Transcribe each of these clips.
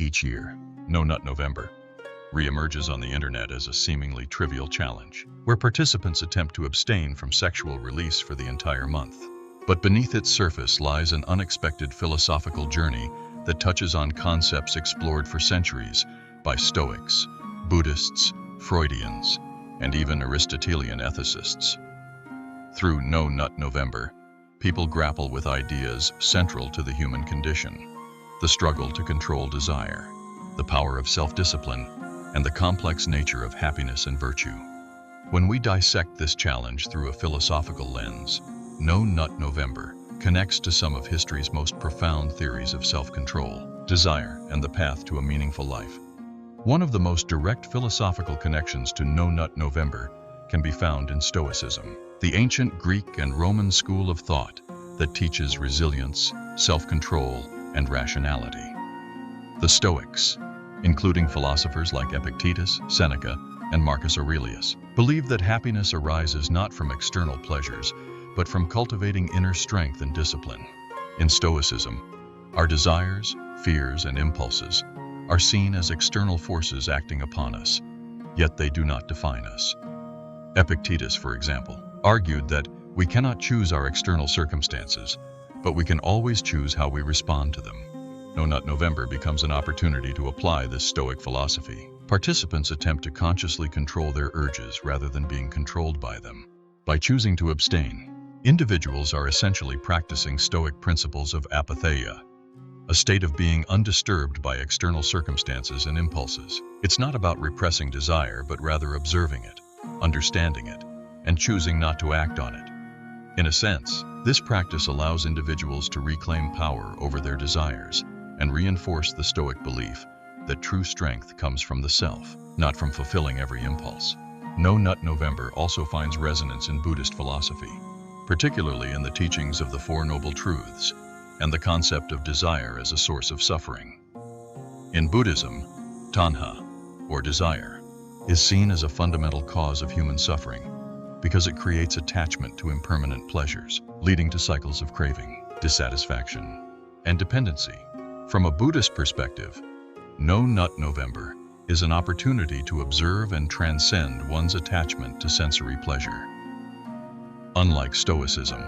Each year, No Nut November reemerges on the internet as a seemingly trivial challenge, where participants attempt to abstain from sexual release for the entire month. But beneath its surface lies an unexpected philosophical journey that touches on concepts explored for centuries by Stoics, Buddhists, Freudians, and even Aristotelian ethicists. Through No Nut November, people grapple with ideas central to the human condition: the struggle to control desire, the power of self-discipline, and the complex nature of happiness and virtue. When we dissect this challenge through a philosophical lens, No Nut November connects to some of history's most profound theories of self-control, desire, and the path to a meaningful life. One of the most direct philosophical connections to No Nut November can be found in Stoicism, the ancient Greek and Roman school of thought that teaches resilience, self-control, and rationality. The Stoics, including philosophers like Epictetus, Seneca, and Marcus Aurelius, believed that happiness arises not from external pleasures, but from cultivating inner strength and discipline. In Stoicism, our desires, fears, and impulses are seen as external forces acting upon us, yet they do not define us. Epictetus, for example, argued that we cannot choose our external circumstances, but we can always choose how we respond to them. No Nut November becomes an opportunity to apply this Stoic philosophy. Participants attempt to consciously control their urges rather than being controlled by them. By choosing to abstain, individuals are essentially practicing Stoic principles of apatheia, a state of being undisturbed by external circumstances and impulses. It's not about repressing desire, but rather observing it, understanding it, and choosing not to act on it. In a sense, this practice allows individuals to reclaim power over their desires and reinforce the Stoic belief that true strength comes from the self, not from fulfilling every impulse. No Nut November also finds resonance in Buddhist philosophy, particularly in the teachings of the Four Noble Truths and the concept of desire as a source of suffering. In Buddhism, tanha, or desire, is seen as a fundamental cause of human suffering because it creates attachment to impermanent pleasures, leading to cycles of craving, dissatisfaction, and dependency. From a Buddhist perspective, No Nut November is an opportunity to observe and transcend one's attachment to sensory pleasure. Unlike Stoicism,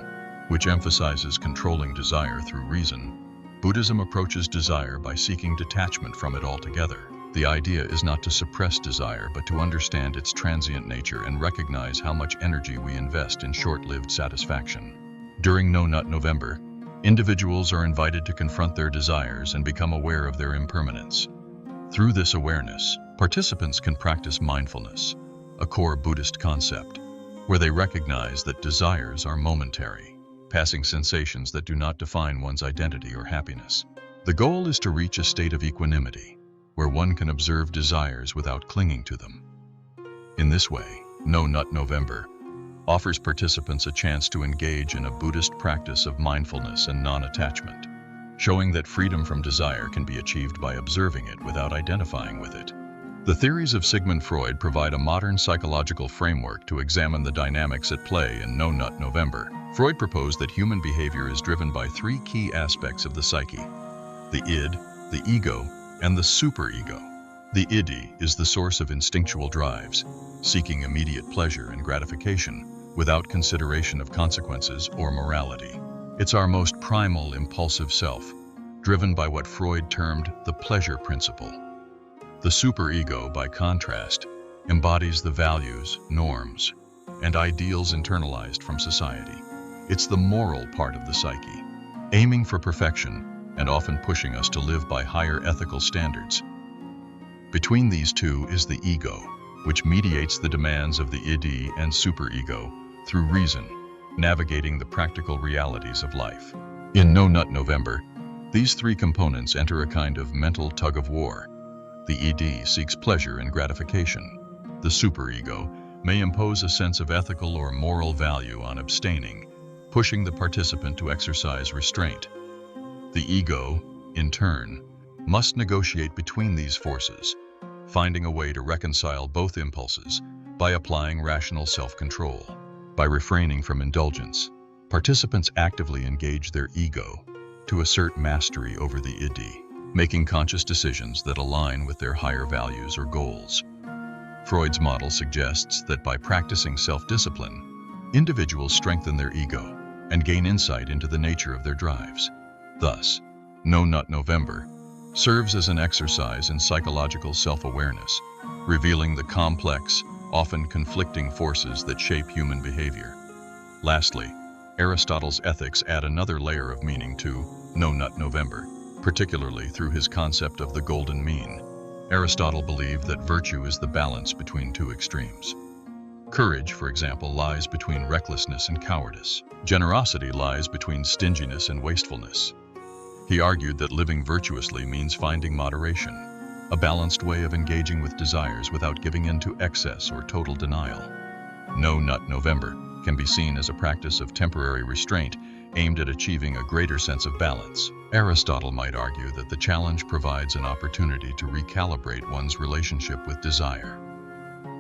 which emphasizes controlling desire through reason, Buddhism approaches desire by seeking detachment from it altogether. The idea is not to suppress desire, but to understand its transient nature and recognize how much energy we invest in short-lived satisfaction. During No Nut November, individuals are invited to confront their desires and become aware of their impermanence. Through this awareness, participants can practice mindfulness, a core Buddhist concept, where they recognize that desires are momentary, passing sensations that do not define one's identity or happiness. The goal is to reach a state of equanimity, where one can observe desires without clinging to them. In this way, No Nut November offers participants a chance to engage in a Buddhist practice of mindfulness and non-attachment, showing that freedom from desire can be achieved by observing it without identifying with it. The theories of Sigmund Freud provide a modern psychological framework to examine the dynamics at play in No Nut November. Freud proposed that human behavior is driven by three key aspects of the psyche: the id, the ego, and the superego. The id is the source of instinctual drives, seeking immediate pleasure and gratification without consideration of consequences or morality. It's our most primal, impulsive self, driven by what Freud termed the pleasure principle. The superego, by contrast, embodies the values, norms, and ideals internalized from society. It's the moral part of the psyche, aiming for perfection and often pushing us to live by higher ethical standards. Between these two is the ego, which mediates the demands of the id and superego through reason, navigating the practical realities of life. In No Nut November, these three components enter a kind of mental tug-of-war. The id seeks pleasure and gratification. The superego may impose a sense of ethical or moral value on abstaining, pushing the participant to exercise restraint. The ego, in turn, must negotiate between these forces, finding a way to reconcile both impulses by applying rational self-control. By refraining from indulgence, participants actively engage their ego to assert mastery over the id. making conscious decisions that align with their higher values or goals. Freud's model suggests that by practicing self-discipline, individuals strengthen their ego and gain insight into the nature of their drives. Thus, No Nut November serves as an exercise in psychological self-awareness, revealing the complex, often conflicting forces that shape human behavior. Lastly, Aristotle's ethics add another layer of meaning to No Nut November, particularly through his concept of the golden mean. Aristotle believed that virtue is the balance between two extremes. Courage, for example, lies between recklessness and cowardice. Generosity lies between stinginess and wastefulness. He argued that living virtuously means finding moderation, a balanced way of engaging with desires without giving in to excess or total denial. No Nut November can be seen as a practice of temporary restraint aimed at achieving a greater sense of balance. Aristotle might argue that the challenge provides an opportunity to recalibrate one's relationship with desire.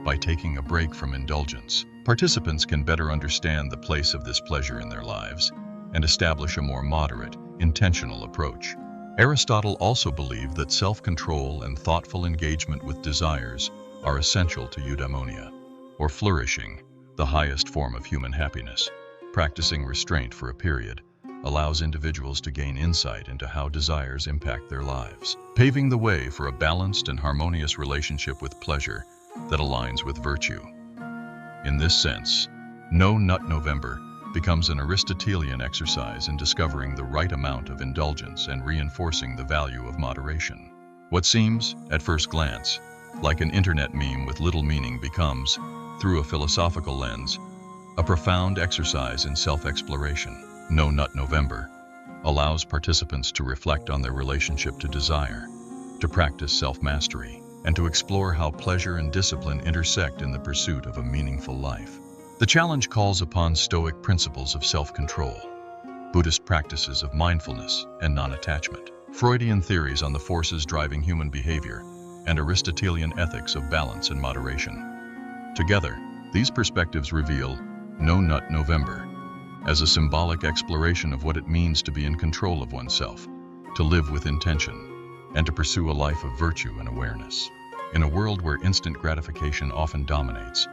By taking a break from indulgence, participants can better understand the place of this pleasure in their lives and establish a more moderate, intentional approach. Aristotle also believed that self-control and thoughtful engagement with desires are essential to eudaimonia, or flourishing, the highest form of human happiness. Practicing restraint for a period allows individuals to gain insight into how desires impact their lives, paving the way for a balanced and harmonious relationship with pleasure that aligns with virtue. In this sense, No Nut November becomes an Aristotelian exercise in discovering the right amount of indulgence and reinforcing the value of moderation. What seems, at first glance, like an internet meme with little meaning becomes, through a philosophical lens, a profound exercise in self-exploration. No Nut November allows participants to reflect on their relationship to desire, to practice self-mastery, and to explore how pleasure and discipline intersect in the pursuit of a meaningful life. The challenge calls upon Stoic principles of self-control, Buddhist practices of mindfulness and non-attachment, Freudian theories on the forces driving human behavior, and Aristotelian ethics of balance and moderation. Together, these perspectives reveal No Nut November as a symbolic exploration of what it means to be in control of oneself, to live with intention, and to pursue a life of virtue and awareness. In a world where instant gratification often dominates,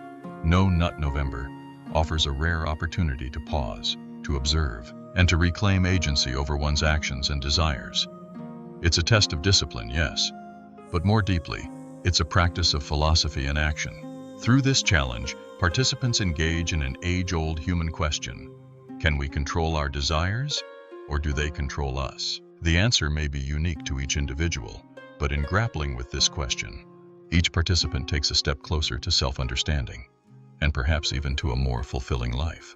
No Nut November offers a rare opportunity to pause, to observe, and to reclaim agency over one's actions and desires. It's a test of discipline, yes, but more deeply, it's a practice of philosophy and action. Through this challenge, participants engage in an age-old human question: can we control our desires, or do they control us? The answer may be unique to each individual, but in grappling with this question, each participant takes a step closer to self-understanding, and perhaps even to a more fulfilling life.